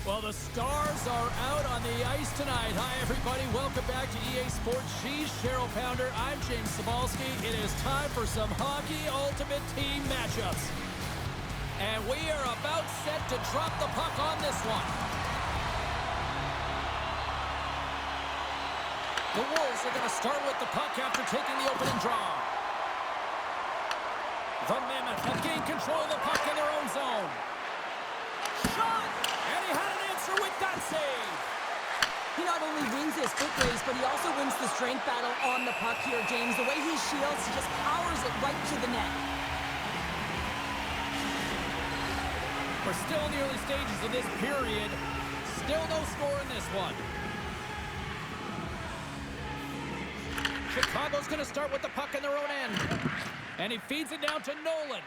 Well, the stars are out on the ice tonight. Hi, everybody. Welcome back to EA Sports. She's Cheryl Pounder. I'm James Cybulski. It is time for some Hockey Ultimate Team matchups. And we are about set to drop the puck on this one. The Wolves are going to start with the puck after taking the opening draw. The Mammoth have gained control of the puck in their own zone. Shot! And he had an answer with that save. He not only wins his foot race, but he also wins the strength battle on the puck here, James. The way he shields, he just powers it right to the net. We're still in the early stages of this period. Still no score in this one. Chicago's going to start with the puck in their own end. And he feeds it down to Nolan.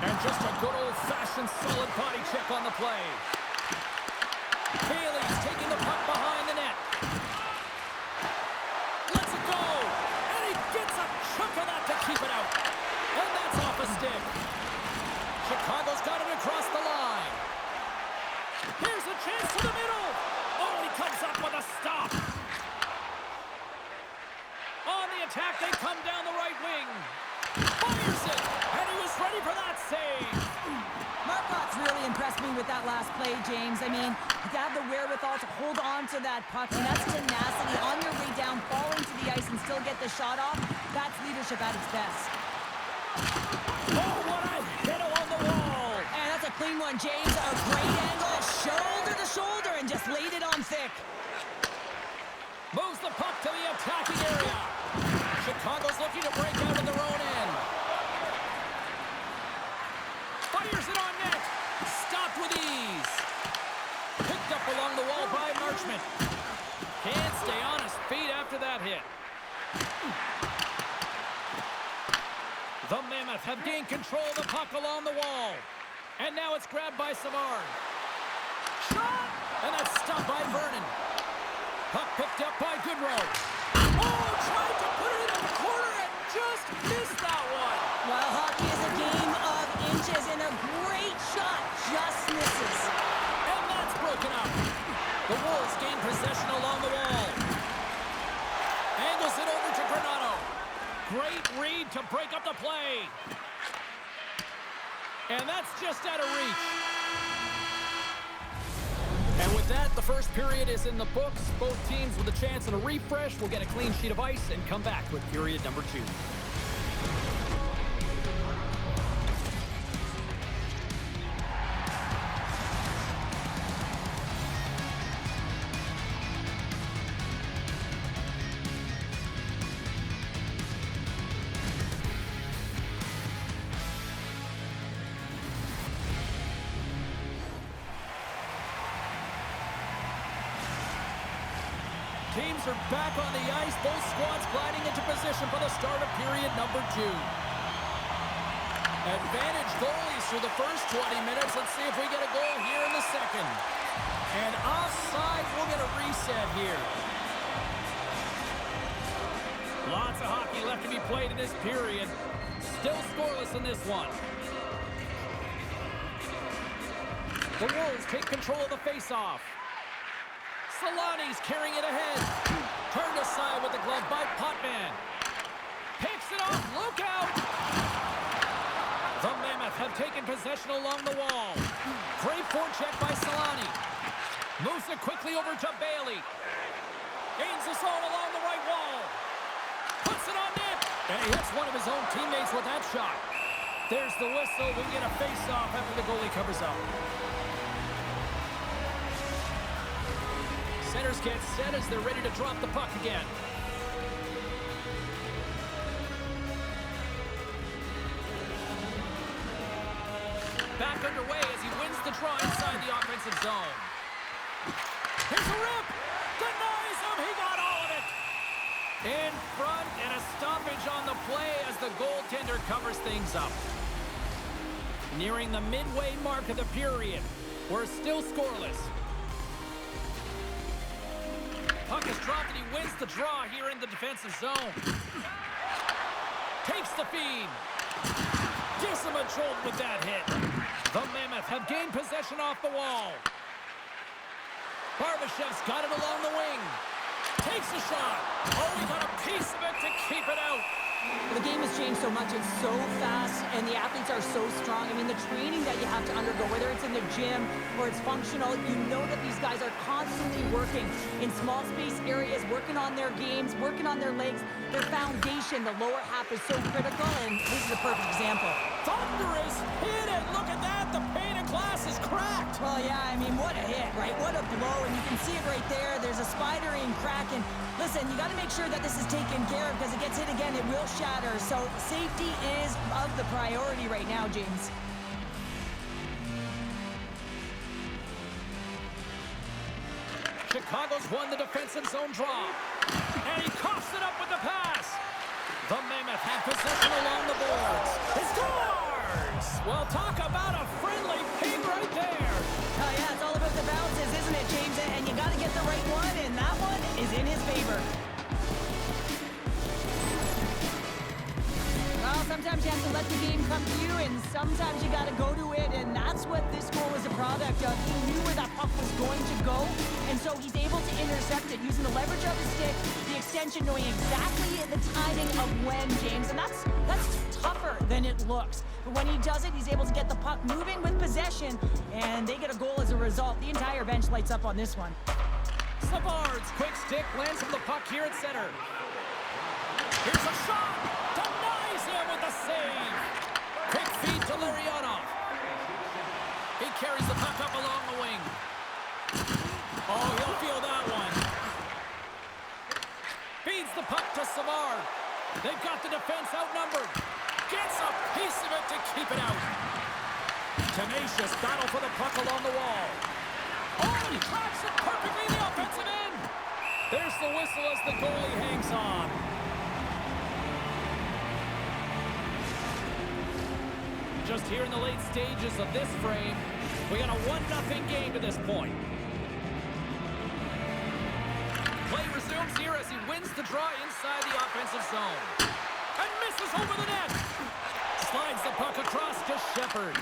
And just a good old-fashioned solid body check on the play. Bailey's taking the puck behind the net. Lets it go. And he gets a chunk of that to keep it out. And that's off a stick. Chicago's got it across the line. Here's a chance to the middle. Oh, he comes up with a stop. On the attack, they come down the right wing. Fires it, and he was ready for that save. Marcot's really impressed me with that last play, James. I mean, to have the wherewithal to hold on to that puck, and that's tenacity on your way down, falling to the ice and still get the shot off. That's leadership at its best. Oh, what a hit along the wall. And that's a clean one, James. A great angle, shoulder to shoulder, and just laid it on thick. Moves the puck to the attacking area. Chicago's looking to break out in their own end. Fires it on net. Stopped with ease. Picked up along the wall by Marchment. Can't stay on his feet after that hit. The Mammoth have gained control of the puck along the wall. And now it's grabbed by Savard. Shot! And that's stopped by Vernon. Puck picked up by Goodrow. Oh, tried to put it in the corner and just missed that one. While hockey is a game of inches, and a great shot just misses. And that's broken up. The Wolves gain possession along the wall. Angles it over to Granato. Great read to break up the play. And that's just out of reach. And with that, the first period is in the books. Both teams with a chance at a refresh will get a clean sheet of ice and come back with period number 2. Teams are back on the ice. Both squads gliding into position for the start of period number 2. Advantage goalies through the first 20 minutes. Let's see if we get a goal here in the second. And offside, we'll get a reset here. Lots of hockey left to be played in this period. Still scoreless in this one. The Wolves take control of the faceoff. Solani's carrying it ahead. Turned aside with the glove by Potvin. Picks it off. Look out! The Mammoth have taken possession along the wall. Great forecheck by Solani. Moves it quickly over to Bailey. Gains the zone along the right wall. Puts it on net. And he hits one of his own teammates with that shot. There's the whistle. We get a face-off after the goalie covers up. Centers get set as they're ready to drop the puck again. Back underway as he wins the draw inside the offensive zone. Here's a rip! Denies him! He got all of it! In front and a stoppage on the play as the goaltender covers things up. Nearing the midway mark of the period. We're still scoreless. Puck is dropped and he wins the draw here in the defensive zone. Takes the feed. Gives him a jolt with that hit. The Mammoth have gained possession off the wall. Barbashev's got it along the wing. Takes a shot. Oh, he got a piece of it to keep it out. The game has changed so much. It's so fast, and the athletes are so strong. I mean, the training that you have to undergo, whether it's in the gym or it's functional, you know that these guys are constantly working in small space areas, working on their games, working on their legs. Their foundation, the lower half, is so critical, and this is a perfect example. Thunderous hit it. Look at that. The pane of glass is cracked. Well, yeah, I mean, what a hit, right? What a blow, and you can see it right there. There's a spidering crack, and listen, you got to make sure that this is taken care of because it gets hit again, it will shatter. So safety is of the priority right now, James. Chicago's won the defensive zone draw. And he coughs it up with the pass. The Mammoth have possession along the boards. He scores! Well, talk about a friendly ping right there. Oh, yeah, it's all about the bounces, isn't it, James? And you got to get the right one, and that one is in his favor. Well, sometimes you have to let the game come to you, and sometimes you got to go to it, and that's what this goal was a product of. He knew where that puck was going to go, and so he's able to intercept it using the leverage of his stick, the extension, knowing exactly the timing of when, James, and that's tougher than it looks. But when he does it, he's able to get the puck moving with possession, and they get a goal as a result. The entire bench lights up on this one. Savard's quick stick lands from the puck here at center. Here's a shot! Denies him with the save! Quick feed to Larionov. He carries the puck up along the wing. Oh, he'll feel that one. Feeds the puck to Savard. They've got the defense outnumbered. Gets a piece of it to keep it out. Tenacious battle for the puck along the wall. Oh, he tracks it perfectly in the offensive end. There's the whistle as the goalie hangs on. Just here in the late stages of this frame, we got a 1-0 game to this point. Play resumes here as he wins the draw inside the offensive zone. And misses over the net. Slides the puck across to Shepherd.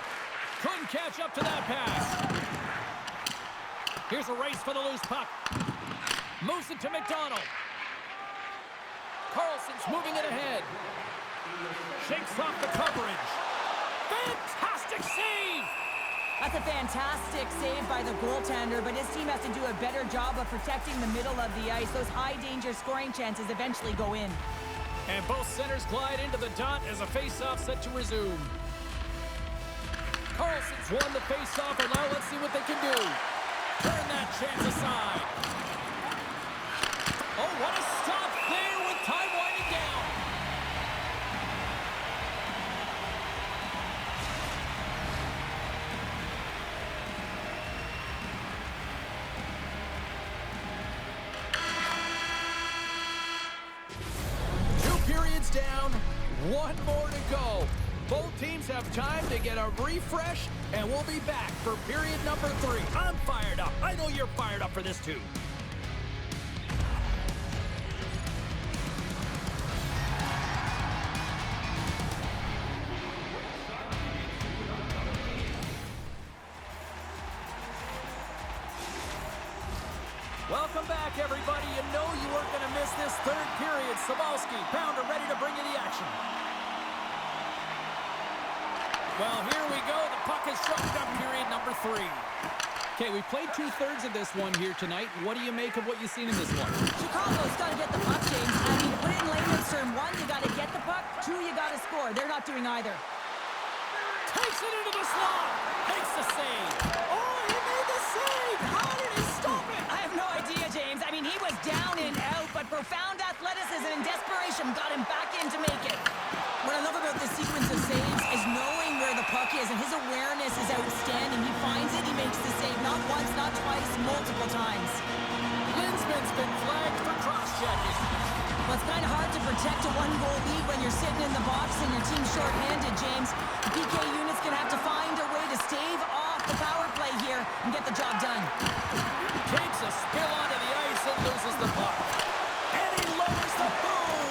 Couldn't catch up to that pass. Here's a race for the loose puck. Moves it to McDonald. Carlson's moving it ahead. Shakes off the coverage. Fantastic save! That's a fantastic save by the goaltender, but his team has to do a better job of protecting the middle of the ice. Those high-danger scoring chances eventually go in. And both centers glide into the dot as a face-off set to resume. Carlson's won the face-off, and now let's see what they can do. Turn that chance aside. Oh, what a stop there with time winding down. Periods down, one more to go. Both teams have time to get a refresh, and we'll be back for period number 3. I'm fired up. I know you're fired up for this too. Welcome back, everybody. You know you weren't going to miss this third period. Sabalski, Pounder ready to bring you the action. Well, here we go. The puck is shoved up period number 3. Okay, we played 2/3 of this one here tonight. What do you make of what you've seen in this one? Chicago's got to get the puck, James. I mean, to put it in layman's term, 1, you got to get the puck. 2, you got to score. They're not doing either. Takes it into the slot. Makes the save. Oh, he made the save. How did he stop it? I have no idea, James. I mean, he was down and out, but profound athleticism and desperation got him back in to make it. What I love about this sequence of saves is knowing where the puck is, and his awareness is outstanding. He finds it, he makes the save, not once, not twice, multiple times. Linsman's been flagged for cross-checking. Well, it's kind of hard to protect a 1-goal lead when you're sitting in the box and your team's short-handed, James. The PK unit's going to have to find a way to stave off the power play here and get the job done. Takes a spill onto the ice and loses the puck. And he lowers the boom.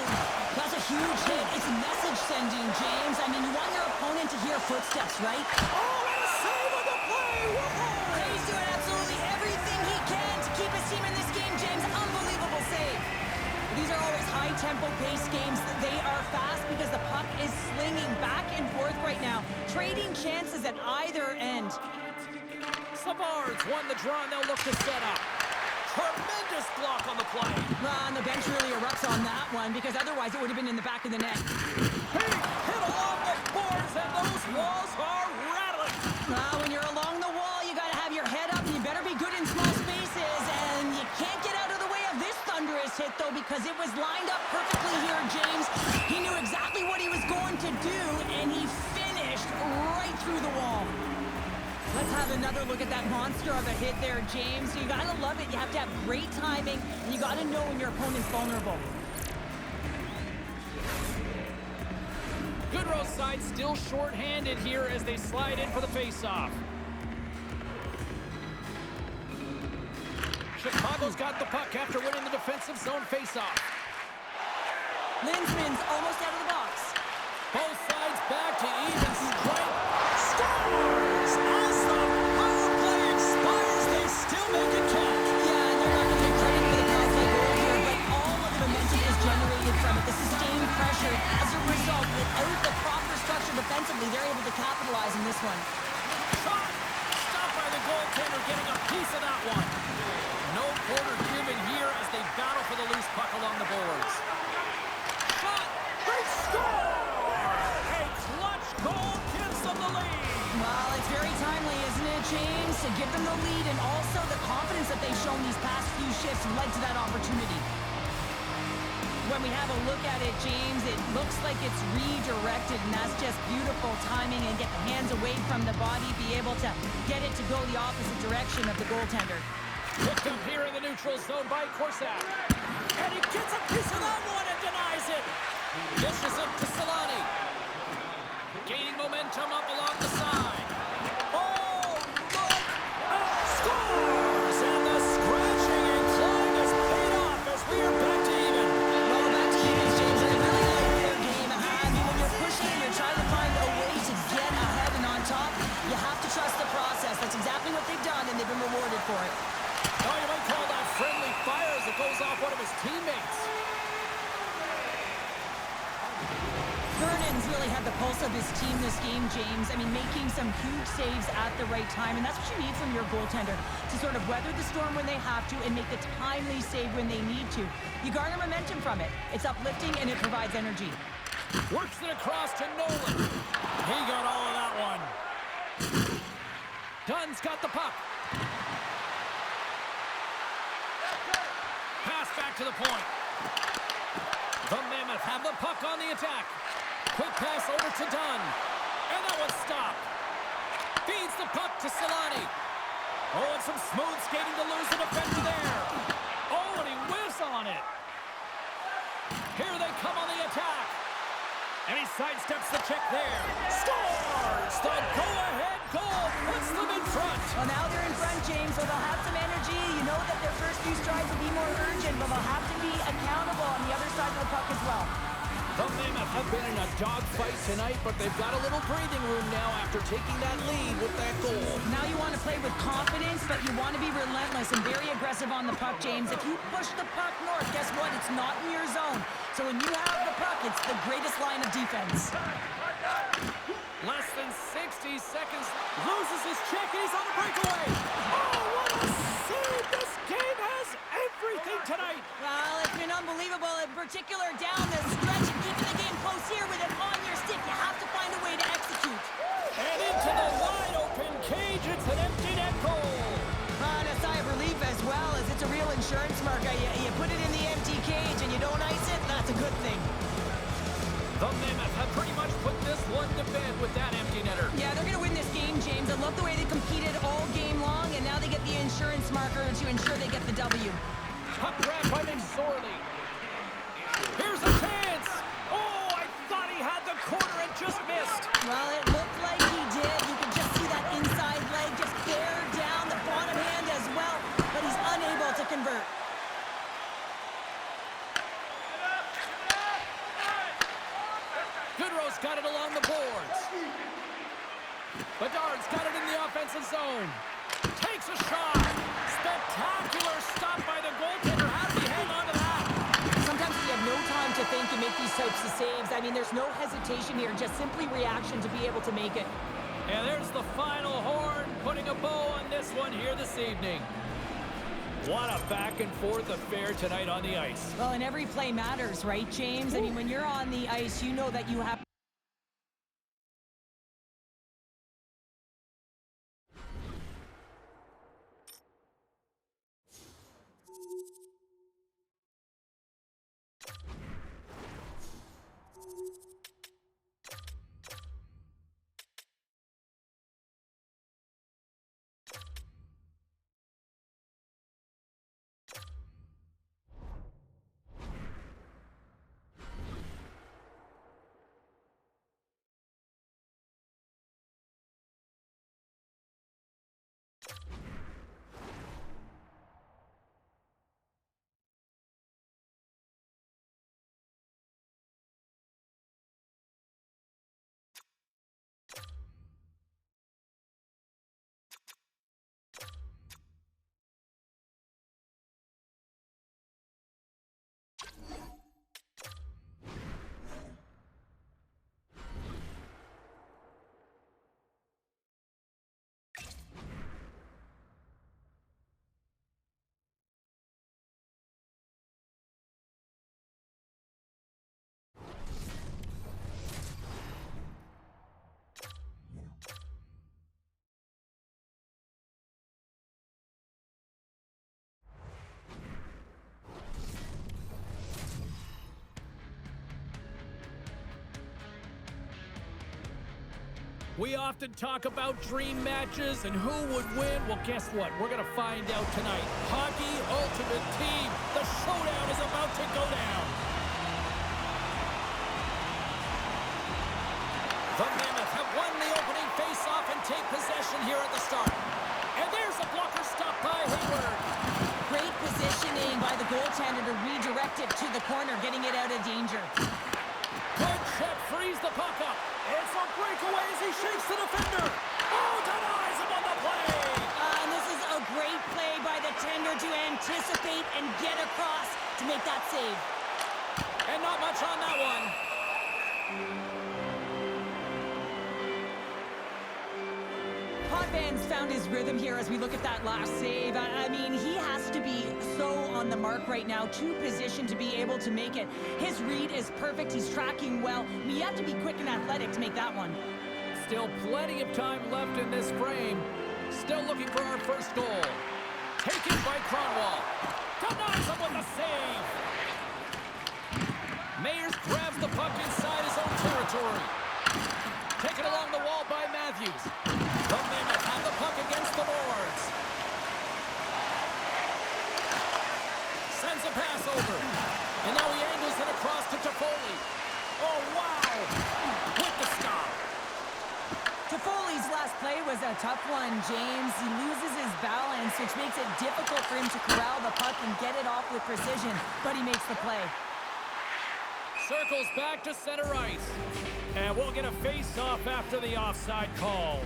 That's a huge hit. It's message sending, James. I mean, you want your opponent to hear footsteps, right? Oh, and a save on the play. Whoa. He's doing absolutely everything he can to team in this game, James. Unbelievable save. These are always high-tempo pace games. They are fast because the puck is slinging back and forth right now, trading chances at either end. Savard's won the draw, and they'll look to set up. Tremendous block on the play. And the bench really erupts on that one because otherwise it would have been in the back of the net. He hit along the boards, and those walls are rattling. When you're along the wall, you got to have your head up, and you better be good in small spaces, and you can't get out of the way of this thunderous hit, though, because it was lined up perfectly here, James. He knew exactly what he was going to do, and he finished right through the wall. Let's have another look at that monster of a hit there, James. You got to love it. You have to have great timing, and you got to know when your opponent's vulnerable. Goodrow's side still short-handed here as they slide in for the face-off. Chicago's got the puck after winning the defensive zone face-off. Linsman's almost out of the box. Both sides back to even strength. Scores! As the power play expires, they still make it count. Yeah, and they're not going to get credit for the power play goal here, but all of the momentum is generated from it. The sustained pressure. As a result, without the proper structure defensively, they're able to capitalize in this one. Shot! Stopped by the goaltender, getting a piece of that one. No quarter given here as they battle for the loose puck along the boards. Shot! They score! A clutch goal gives them the lead. Well, it's very timely, isn't it, James? To give them the lead and also the confidence that they've shown these past few shifts led to that opportunity. When we have a look at it, James, it looks like it's redirected, and that's just beautiful timing and get the hands away from the body, be able to get it to go the opposite direction of the goaltender. Picked up here in the neutral zone by Korsak. And he gets a piece of that one and denies it. Dishes it to Solani. Gaining momentum up along the side. Oh, look! Scores! And the scratching and clawing is paid off as we are back to even. Well, back to even, James, and I really like their game. When you're pushing and you're trying to find a way to get ahead and on top, you have to trust the process. That's exactly what they've done, and they've been rewarded for it. Oh, you might call that friendly fire as it goes off one of his teammates. Vernon's really had the pulse of his team this game, James. I mean, making some huge saves at the right time, and that's what you need from your goaltender, to sort of weather the storm when they have to and make the timely save when they need to. You garner momentum from it. It's uplifting, and it provides energy. Works it across to Nolan. He got all of that one. Dunn's got the puck. Pass back to the point. The Mammoth have the puck on the attack. Quick pass over to Dunn. And that one's stopped. Feeds the puck to Solani. Oh, and some smooth skating to lose the defender there. Oh, and he whiffs on it. Here they come on the attack. And he sidesteps the check there. Scores! The go-ahead goal puts them in front. Well, now they're in front, James, so they'll have some energy. You know that their first few strides will be more urgent, but they'll have to be accountable on the other side of the puck as well. The Mammoth have been in a dogfight tonight, but they've got a little breathing room now after taking that lead with that goal. Now you want to play with confidence, but you want to be relentless and very aggressive on the puck, James. If you push the puck north, guess what? It's not in your zone. So when you have the puck, it's the greatest line of defense. Less than 60 seconds. Loses his check, and he's on the breakaway. Oh, what a save! This game has everything tonight. Well, it's been unbelievable, in particular down the stretch and keeping the game close here with it on your stick. You have to find a way to execute. And into the wide-open cage, it's an empty net goal. And a sigh of relief as well, as it's a real insurance marker. You put it in the empty cage and you don't ice it, that's a good thing. The Mammoth have pretty much put this one to bed with that empty netter. Yeah, they're going to win this game, James. I love the way they competed all game long, and now they get the insurance marker to ensure they get the W. Puck grab by McSorley. Here's a chance. Oh, I thought he had the corner and just missed. Well, it looked like he did. You can just see that inside leg just bear down the bottom hand as well, but he's unable to convert. Goodrow's got it along the boards. Bedard's got it in the offensive zone. Takes a shot. Spectacular stop by the goaltender. How did he hang on to that? Sometimes when you have no time to think and make these types of saves, I mean, there's no hesitation here, just simply reaction to be able to make it. And there's the final horn, putting a bow on this one here this evening. What a back-and-forth affair tonight on the ice. Well, and every play matters, right, James? I mean, when you're on the ice, you know that you have... We often talk about dream matches and who would win. Well, guess what? We're going to find out tonight. Hockey Ultimate Team. The showdown is about to go down. The Mammoth have won the opening face-off and take possession here at the start. And there's a blocker stop by Hayward. Great positioning by the goaltender to redirect it to the corner, getting it out of danger. Good check, frees the puck up. It's a breakaway as he shakes the defender. Oh, denies him on the play. And this is a great play by the tender to anticipate and get across to make that save. And not much on that one. Potvin found his rhythm here as we look at that last save. I mean, he has to be so on the mark right now, too positioned to be able to make it. His read is perfect. He's tracking well. I mean, you have to be quick and athletic to make that one. Still plenty of time left in this frame. Still looking for our first goal. Taken by Cronwall. Denies him with the save. Mayers grabs the puck inside his own territory. Taken along the wall by Matthews. The Mammoth have the puck against the boards. Sends a pass over. And now he angles it across to Toffoli. Oh, wow! With the stop. Toffoli's last play was a tough one, James. He loses his balance, which makes it difficult for him to corral the puck and get it off with precision, but he makes the play. Circles back to center ice. And we'll get a face-off after the offside call.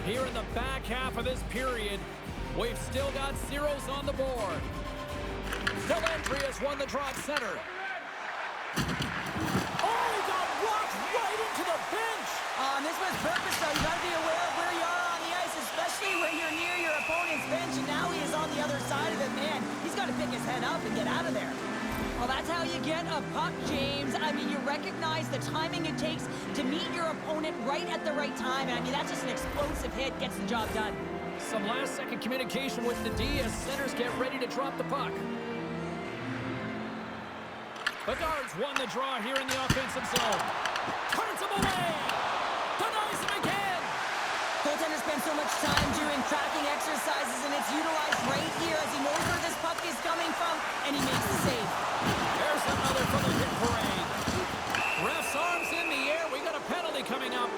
Here in the back half of this period, we've still got zeros on the board. Dellandry has won the draw at center. Oh, he got rocked right into the bench. This was purpose, though. You got to be aware of where you are on the ice, especially when you're near your opponent's bench, and now he is on the other side of it. Man, he's got to pick his head up and get out of there. Well, that's how you get a puck, James. I mean, you recognize the timing it takes to meet your opponent right at the right time. And I mean, that's just an explosive hit, gets the job done. Some last-second communication with the D as centers get ready to drop the puck. Bedard's won the draw here in the offensive zone. Turns him away. Denies him again. Goaltender spends so much time doing tracking exercises, and it's utilized right here as he knows where this puck is coming from, and he makes the save. There's another for the hit parade. Ref's arms in the air. We got a penalty coming up.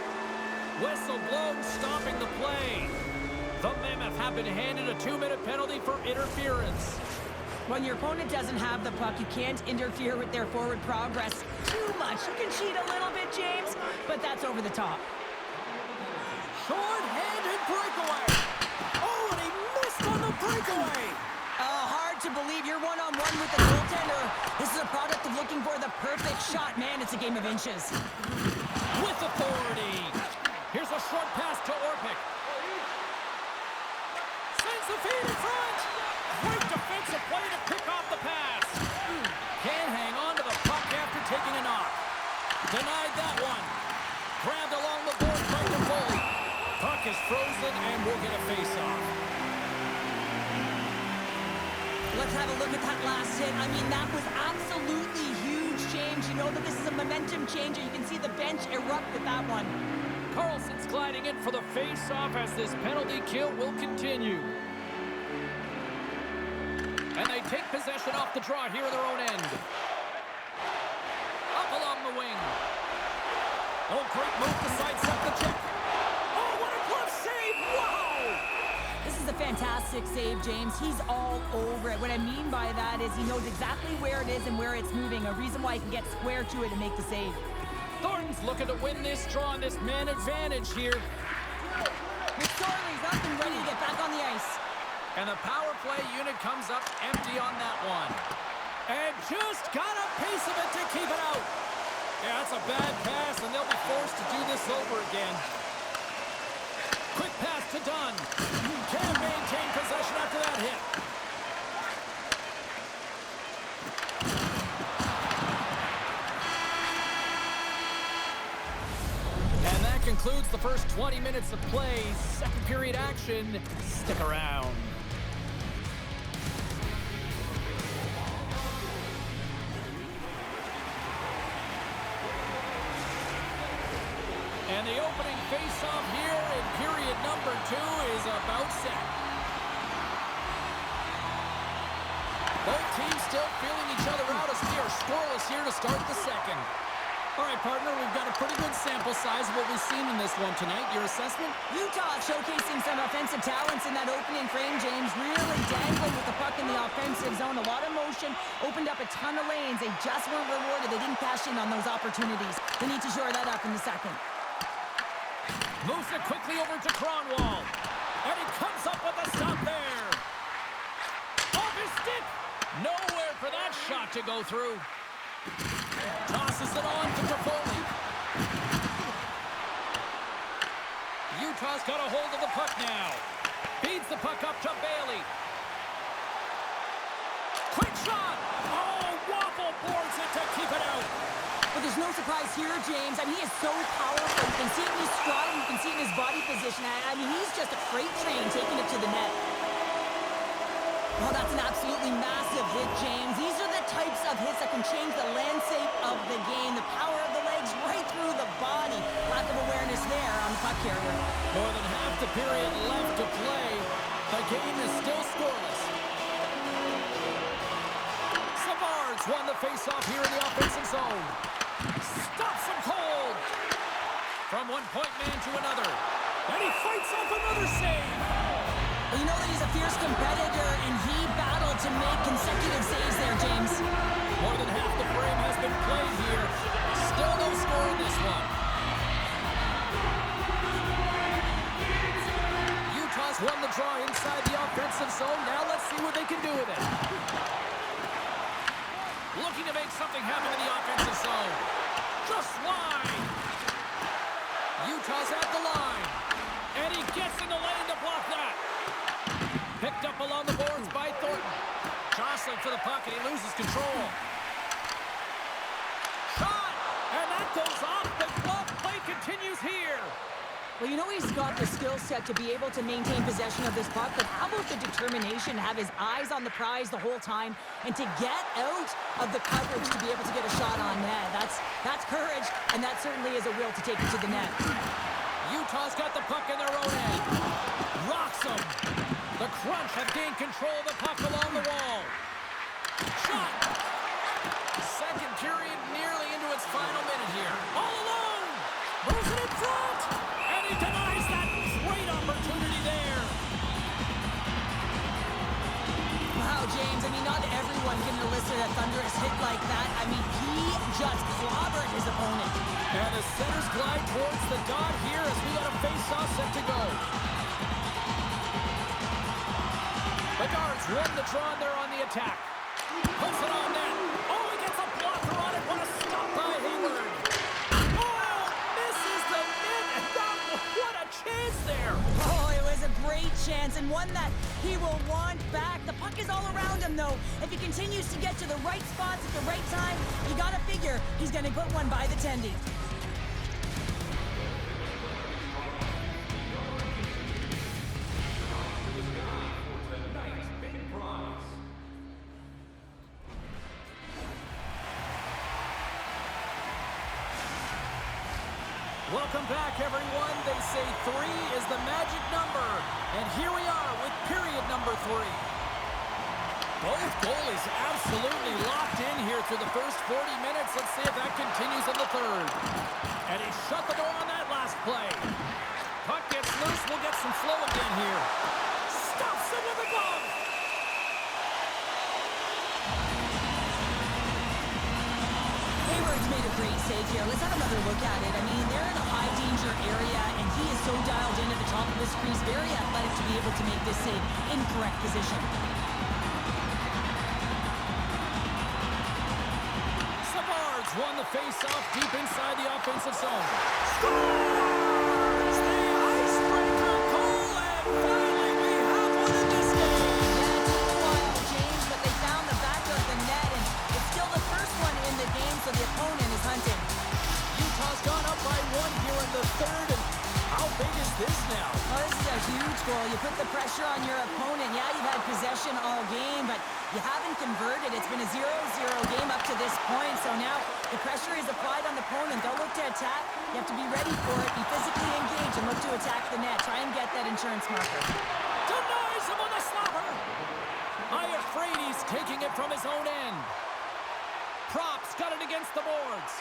Whistle blown, stopping the play. The Mammoth have been handed a 2-minute penalty for interference. When your opponent doesn't have the puck, you can't interfere with their forward progress too much. You can cheat a little bit, James, but that's over the top. Short-handed breakaway. Oh, and he breakaway. Hard to believe you're one-on-one with the goaltender. This is a product of looking for the perfect shot. Man, it's a game of inches. With authority. Here's a short pass to Orpik. Sends the feed in front. Great defensive play to pick off the pass. Can't hang on to the puck after taking a knock. Denied that one. Grabbed along the board by Toffoli. Puck is frozen and we'll get a face-off. Let's have a look at that last hit. I mean, that was absolutely huge, James. You know that this is a momentum changer. You can see the bench erupt with that one. Carlson's gliding in for the face-off as this penalty kill will continue. And they take possession off the draw here in their own end. Up along the wing. Oh, great move to sidestep the check. Oh, what a glove save! Wow! This is a fantastic save, James. He's all over it. What I mean by that is he knows exactly where it is and where it's moving. A reason why he can get square to it and make the save. Thornton's looking to win this draw on this man advantage here. McSorley's up and ready to get back on the ice. And the power play unit comes up empty on that one. And just got a piece of it to keep it out. Yeah, that's a bad pass, and they'll be forced to do this over again. Quick pass to Dunn. Can't maintain possession after that hit. And that concludes the first 20 minutes of play. Second period action. Stick around. And the opening face-off here in period number 2 is about set. Both teams still feeling each other out as we are scoreless here to start the second. All right, partner, we've got a pretty good sample size of what we've seen in this one tonight. Your assessment? Utah showcasing some offensive talents in that opening frame, James. Really dangling with the puck in the offensive zone. A lot of motion, opened up a ton of lanes. They just weren't rewarded. They didn't cash in on those opportunities. They need to shore that up in the second. Moves it quickly over to Kronwall. And he comes up with a stop there. Off his stick. Nowhere for that shot to go through. Tosses it on to Toffoli. Utah's got a hold of the puck now. Feeds the puck up to Bailey. Quick shot. Oh, Waffle boards it to keep it out. But there's no surprise here, James. I mean, he is so powerful. You can see it in his stride. You can see it in his body position. I mean, he's just a freight train taking it to the net. Oh, that's an absolutely massive hit, James. These are the types of hits that can change the landscape of the game. The power of the legs right through the body. Lack of awareness there on the puck carrier. More than half the period left to play. The game is still scoreless. Savard's won the faceoff here in the offensive zone. Stops him cold. From one point man to another. And he fights off another save. Well, you know that he's a fierce competitor, and he battled to make consecutive saves there, James. More than half the frame has been played here. Still no score in this one. Utah's won the draw inside the offensive zone. Now let's see what they can do with it. Looking to make something happen in the offensive zone. Just wide. Utah's at the line. And he gets in the lane to block that. Picked up along the boards by Thornton. Jostling for the puck, and he loses control. Shot! And that goes off. The glove play continues here. Well, you know he's got the skill set to be able to maintain possession of this puck, but how about the determination to have his eyes on the prize the whole time and to get out of the coverage to be able to get a shot on net? That's courage, and that certainly is a will to take it to the net. Utah's got the puck in their own end. Rocks him. The Crunch have gained control of the puck along the wall. Shot. Second period nearly into its final minute here. All alone. Moves it in front. And he denies that great opportunity there. Wow, James, I mean, not everyone can elicit a thunderous hit like that. I mean, he just clobbered his opponent. And the centers glide towards the dot here as we got a face-off set to go. But The Guards won the draw and they're on the attack. Puts it on net. Oh, he gets a blocker on it. What a stop by Hayward. Oh, misses the net. And what a chance there. Oh, it was a great chance and one that he will want back. The puck is all around him, though. If he continues to get to the right spots at the right time, you got to figure he's going to put one by the tendy. Welcome back, everyone. They say 3 is the magic number. And here we are with period number 3. Both goalies absolutely locked in here through the first 40 minutes. Let's see if that continues in the third. And he shut the door on that last play. Puck gets loose. We'll get some flow again here. Stops it with a glove. Hayward's made a great save here. Let's have another look at it. I mean, they're in a high-danger area, and he is so dialed in at the top of his crease. Very athletic to be able to make this save in correct position. Savard's won the face-off deep inside the offensive zone. Scores! The icebreaker goal, and finally we have one in this game. Yeah, it took a while, James, but they found the back of the net, and it's still the first one in the game, so the opponent is hunting. Utah's gone up by 1 here in the third, and how big is this now? Oh, this is a huge goal. You put the pressure on your opponent. Yeah, you've had possession all game, but you haven't converted. It's been a 0-0 game up to this point, so now the pressure is applied on the opponent. They'll look to attack. You have to be ready for it, be physically engaged, and look to attack the net. Try and get that insurance marker. Denies him with a slapper. I'm afraid he's taking it from his own end. Props got it against the boards.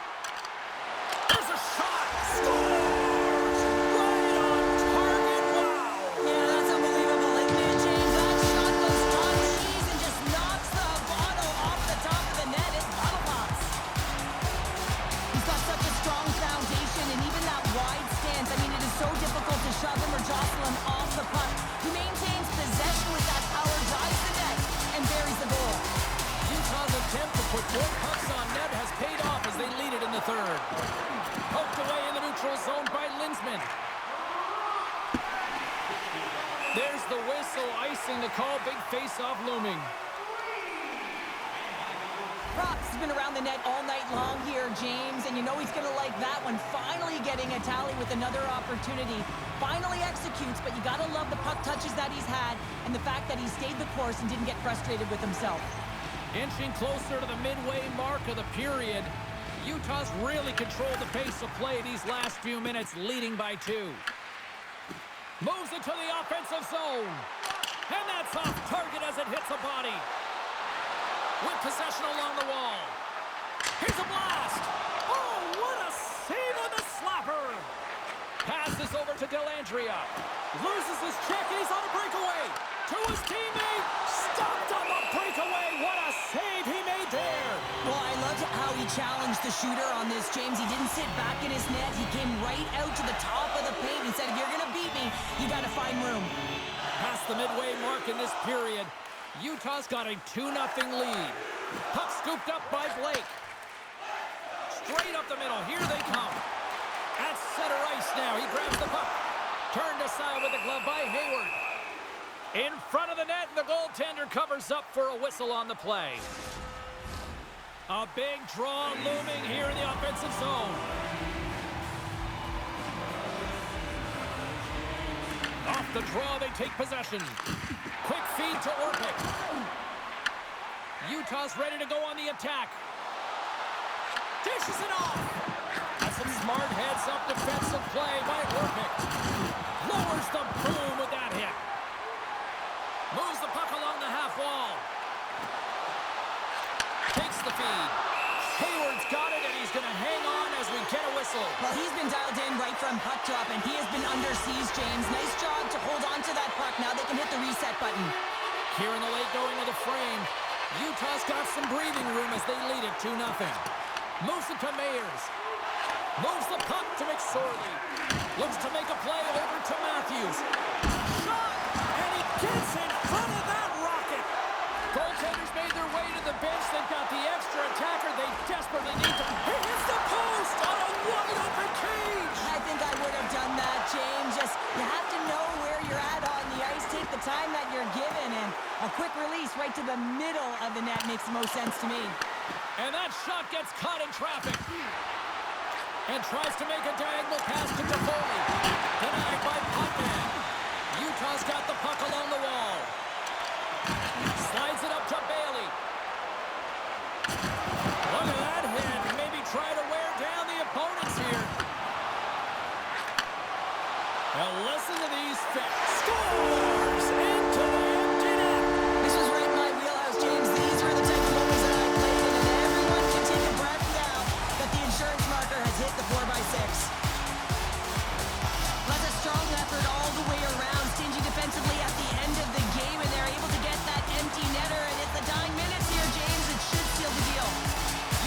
There's a shot. Scores! Right on target. Wow. Yeah, that's unbelievable, isn't it, James? That shot goes on cheese and just knocks the bottle off the top of the net. It's bottle pops. He's got such a strong foundation, and even that wide stance, I mean, it is so difficult to shove him or jostle him off the puck. He maintains possession with that power, drives the net, and buries the goal. Utah's attempt to put 4 pucks on net has paid off as they lead it in the third. Poked away in the neutral zone by Linsman. There's the whistle, icing the call. Big face-off looming. Props has been around the net all night long here, James, and you know he's going to like that one. Finally getting a tally with another opportunity. Finally executes, but you got to love the puck touches that he's had and the fact that he stayed the course and didn't get frustrated with himself. Inching closer to the midway mark of the period. Utah's really controlled the pace of play these last few minutes, leading by 2. Moves it to the offensive zone. And that's off target as it hits a body. With possession along the wall. Here's a blast. Oh, what a save on the slapper. Passes over to Dellandrea. Loses his check and he's on a breakaway. To his teammate. Stopped on the breakaway. What a save he made there. Well, I loved how he challenged the shooter on this, James. He didn't sit back in his net. He came right out to the top of the paint. He said, if you're going to beat me, you got to find room. Past the midway mark in this period, Utah's got a 2-0 lead. Puck scooped up by Blake. Straight up the middle. Here they come. At center ice now. He grabs the puck. Turned aside with the glove by Hayward. In front of the net, the goaltender covers up for a whistle on the play. A big draw looming here in the offensive zone. Off the draw, they take possession. Quick feed to Orpik. Utah's ready to go on the attack. Dishes it off. That's some smart heads-up defensive play by Orpik. Lowers the boom with that hit. Moves the puck along the half wall. Takes the feed. Hayward's got it, and he's going to hang on as we get a whistle. Well, he's been dialed in right from puck drop, and he has been under siege, James. Nice job to hold on to that puck. Now they can hit the reset button. Here in the late going of the frame, Utah's got some breathing room as they lead it 2-0. Moves it to Mayers. Moves the puck to McSorley. Looks to make a play over to Matthews. Shot! And he gets in front of that rocket. the bench. They've got the extra attacker. They desperately need to... He hits the post on a wide-open cage. I think I would have done that, James. Just, you have to know where you're at on the ice. Take the time that you're given, and a quick release right to the middle of the net makes the most sense to me. And that shot gets caught in traffic. And tries to make a diagonal pass to Toffoli. Denied by Potvin. Utah's got the puck along the wall. Slides it up to Bailey. Look at that hit. Maybe try to wear down the opponents here. Now listen to these facts. Scores into the empty net. This was right in my wheelhouse, James. These are the type of moments that I played in, and everyone can take a breath now that the insurance marker has hit the 4x6. That's a strong effort all the way around. Stingy defensively at the end of the game, and they're able to get that empty netter, and it's the dying minutes here, James. It should seal the deal.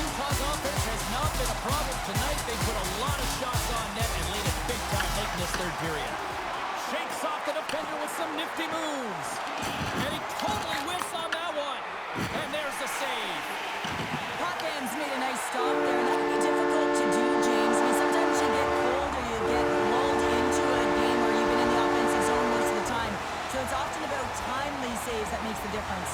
Utah's offense has not been a problem tonight. They put a lot of shots on net and laid it big time late in this third period. Shakes off the defender with some nifty moves. And he totally whiffs on that one. And there's the save. Potman's made a nice stop there, and that can be difficult to do, James. I mean, sometimes you get cold or you get lulled into a game where you've been in the offensive zone most of the time. So it's often about timely saves that makes the difference.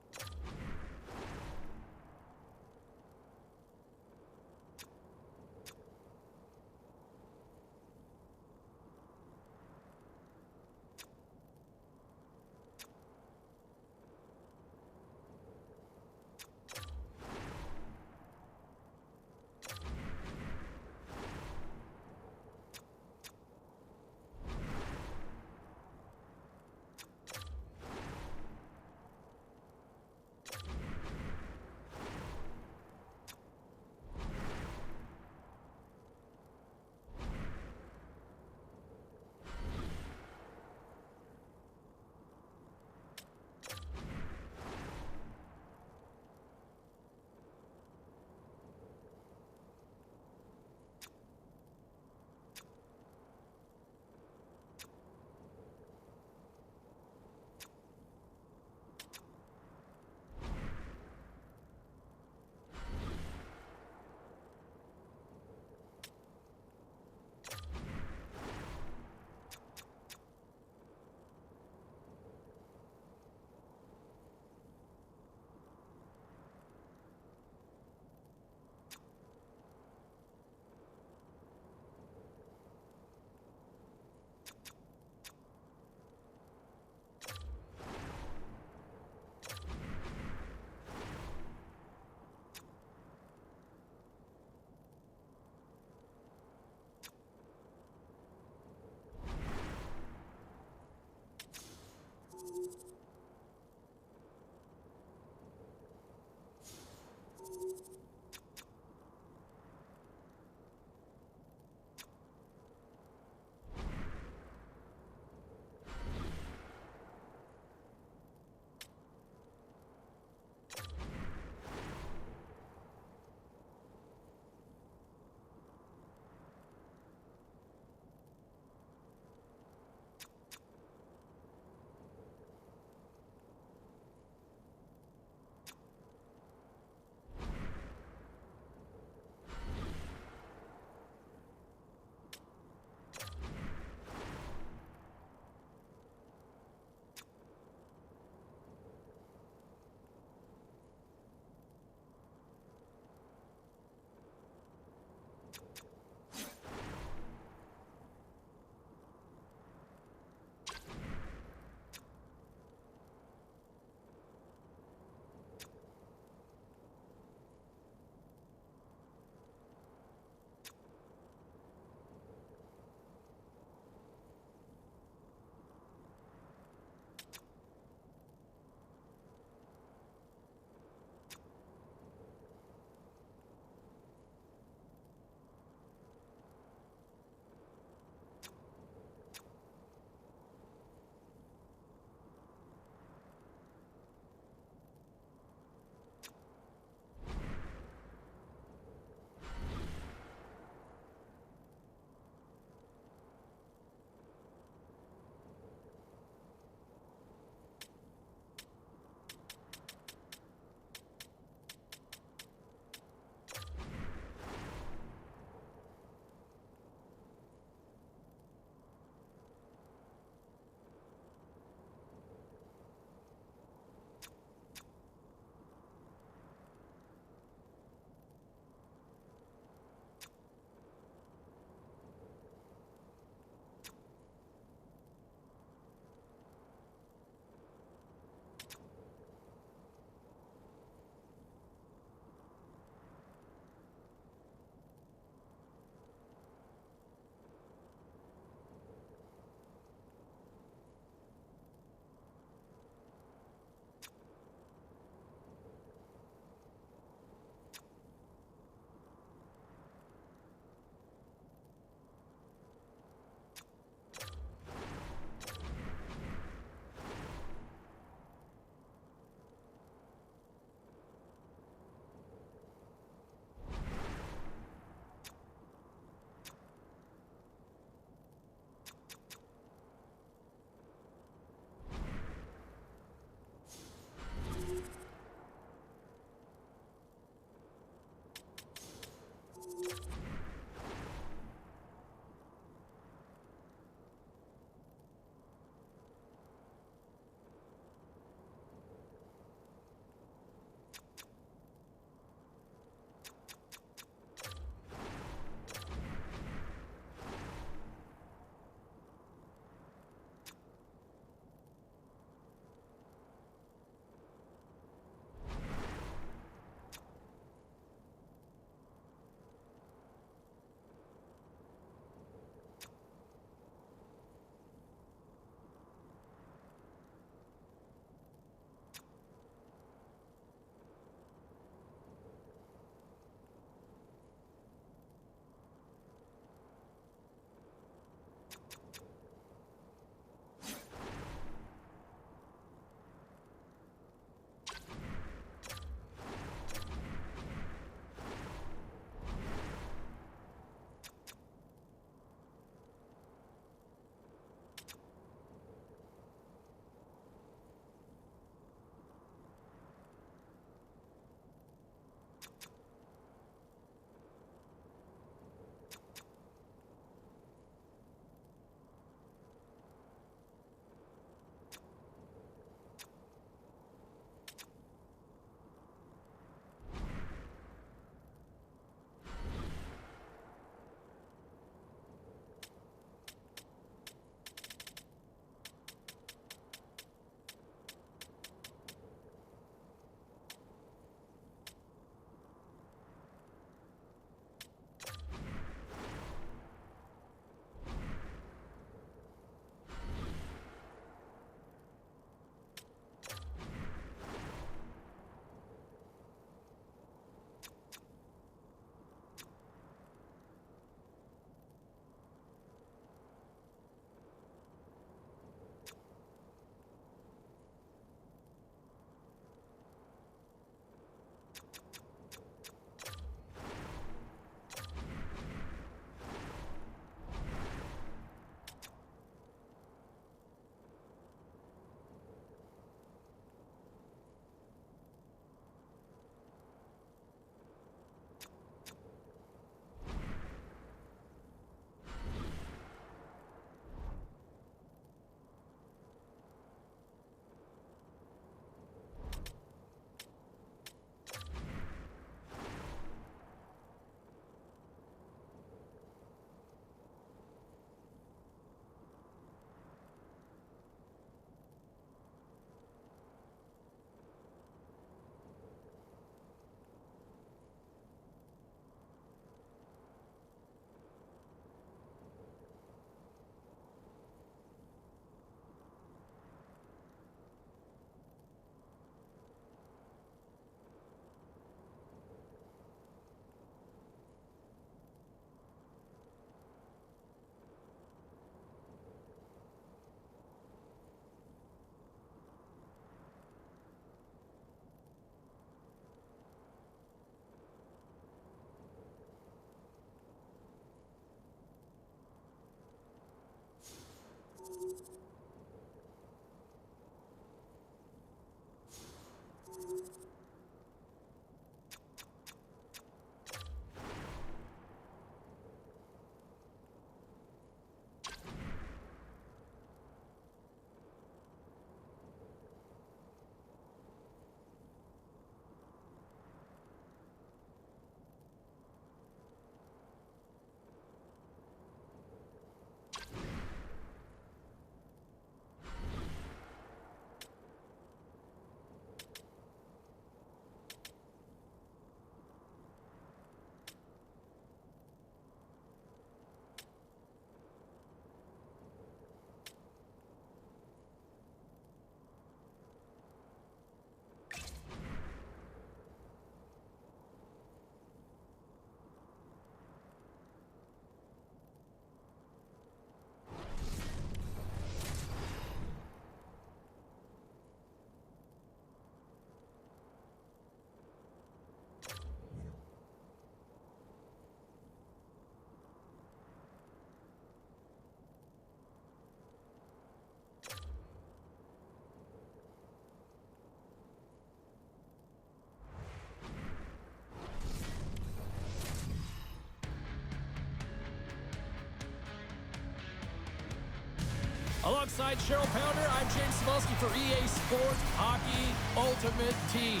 Alongside Cheryl Pounder, I'm James Cebulski for EA Sports Hockey Ultimate Team.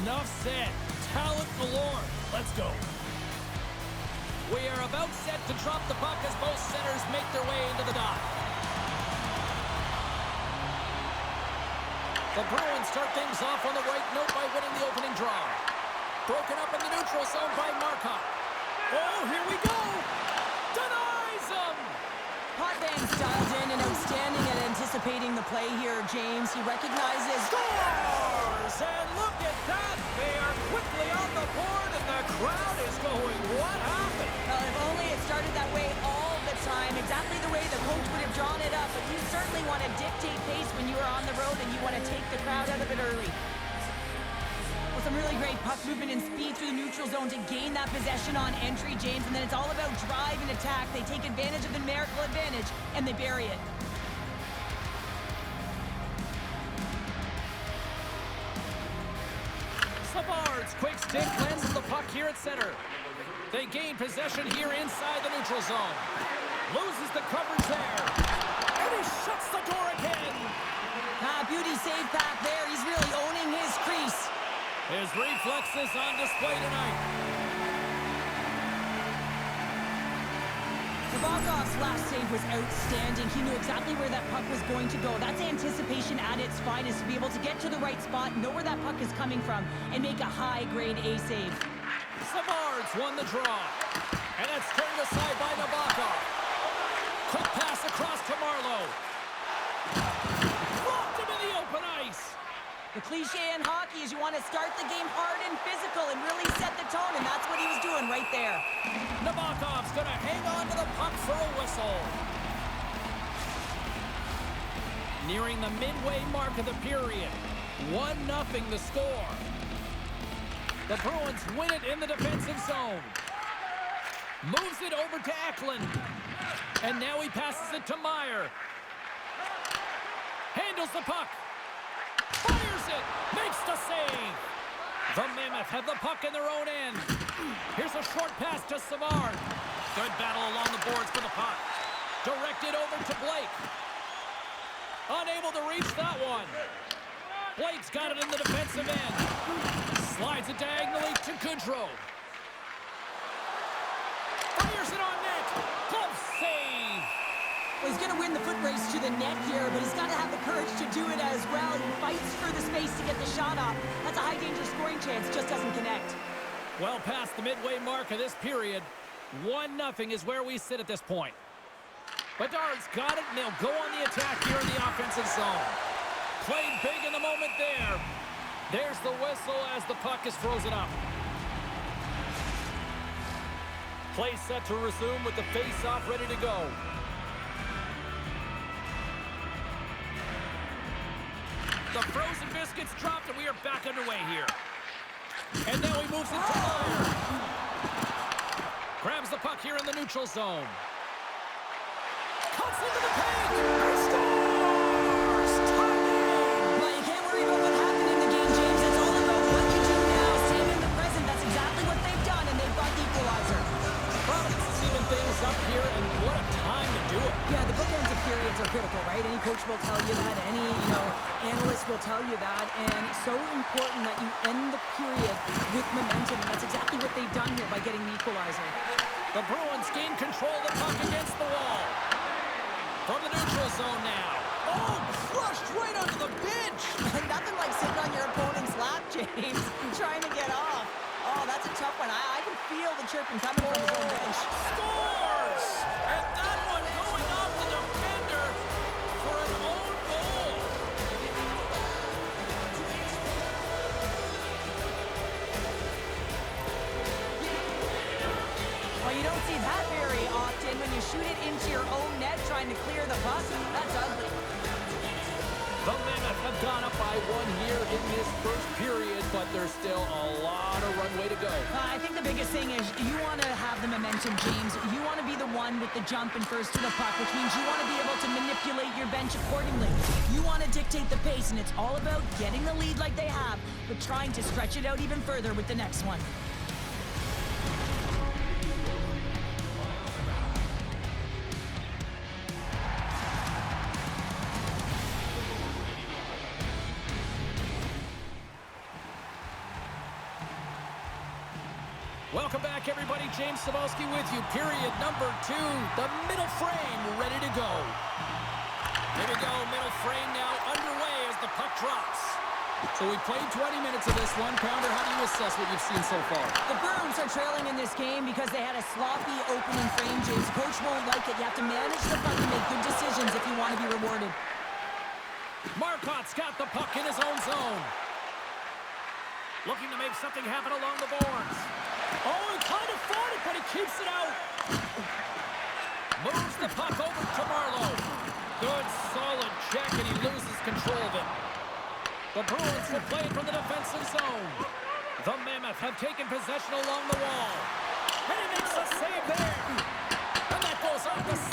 Enough said. Talent galore. Let's go. We are about set to drop the puck as both centers make their way into the dot. The Bruins start things off on the right note by winning the opening draw. Broken up in the neutral zone by Markov. Oh, here we go! Denies him! Potvin dialed in and outstanding at anticipating the play here, James. He recognizes... Scores! And look at that! They are quickly on the board and the crowd is going, what happened? Well, if only it started that way all the time, exactly the way the coach would have drawn it up. But you certainly want to dictate pace when you are on the road and you want to take the crowd out of it early. Well, some really great puck movement and speed through the neutral zone to gain that possession on entry, James. And then it's all about drive and attack. They take advantage of the numerical advantage and they bury it. Savard's quick stick lands the puck here at center. They gain possession here inside the neutral zone. Loses the coverage there. And he shuts the door again. Beauty save back there. He's really owning his crease. His reflexes on display tonight. Nabokov's last save was outstanding. He knew exactly where that puck was going to go. That's anticipation at its finest, to be able to get to the right spot, know where that puck is coming from, and make a high-grade A save. Savard's won the draw. And it's turned aside by Nabokov. Quick pass across to Marleau. Blocked him in the open ice. The cliche in hockey is you want to start the game hard and physical and really set the tone, and that's what he was doing right there. Nabokov's going to hang on to the puck for a whistle. Nearing the midway mark of the period. 1-0 the score. The Bruins win it in the defensive zone. Moves it over to Eklund. And now he passes it to Meyer. Handles the puck. Fires it. Makes the save. The Mammoth have the puck in their own end. Here's a short pass to Savard. Good battle along the boards for the puck. Directed over to Blake. Unable to reach that one. Blake's got it in the defensive end. Slides it diagonally to Goodrow. Fires it on net. Glove save. Well, he's going to win the foot race to the net here, but he's got to have the courage to do it as well. He fights for the space to get the shot off. That's a high-danger scoring chance, just doesn't connect. Well past the midway mark of this period, 1-0 is where we sit at this point. Bedard's got it, and they'll go on the attack here in the offensive zone. Played big in the moment there. There's the whistle as the puck is frozen up. Play set to resume with the face-off ready to go. The frozen biscuits dropped, and we are back underway here. And now he moves it to Meyer. Grabs the puck here in the neutral zone. Cuts into the paint. He scores! Tie-game! Well, you can't worry about what happened in the game, James. It's all about what you do now. Staying in the present. That's exactly what they've done, and they've got the equalizer. Providence is even things up here, and what a time to do it. Yeah, the bookends of periods are critical, right? Any coach will tell you that. Any, analyst will tell you that. And it's so important that you end the period with momentum. And that's exactly what they've done here by getting the equalizer. The Bruins gain control of the puck against the wall. From the neutral zone now. Oh, crushed right onto the bench. Nothing like sitting on your opponent's lap, James, trying to get off. Oh, that's a tough one. I can feel the chirping coming from his own bench. Scores! And that one going off the defender for an own goal. Well, you don't see that very often when you shoot it into your own net trying to clear the puck. That's ugly. The Mammoth have gone up by 1 here in this first period, but there's still a lot of runway to go. I think the biggest thing is you want to have the momentum, James. You want to be the one with the jump and first to the puck, which means you want to be able to manipulate your bench accordingly. You want to dictate the pace, and it's all about getting the lead like they have, but trying to stretch it out even further with the next one. Welcome back, everybody. James Cybulski with you. Period number 2. The middle frame ready to go. Here we go. Middle frame now underway as the puck drops. So we played 20 minutes of this one. Pounder, how do you assess what you've seen so far? The Bruins are trailing in this game because they had a sloppy opening frame, James. Coach won't like it. You have to manage the puck and make good decisions if you want to be rewarded. Marcotte's got the puck in his own zone. Looking to make something happen along the boards. Oh, he kind of fought it, but he keeps it out. Moves the puck over to Marleau. Good, solid check, and he loses control of it. The Bruins will play it from the defensive zone. The Mammoth have taken possession along the wall. And he makes a save there. And that goes off the side.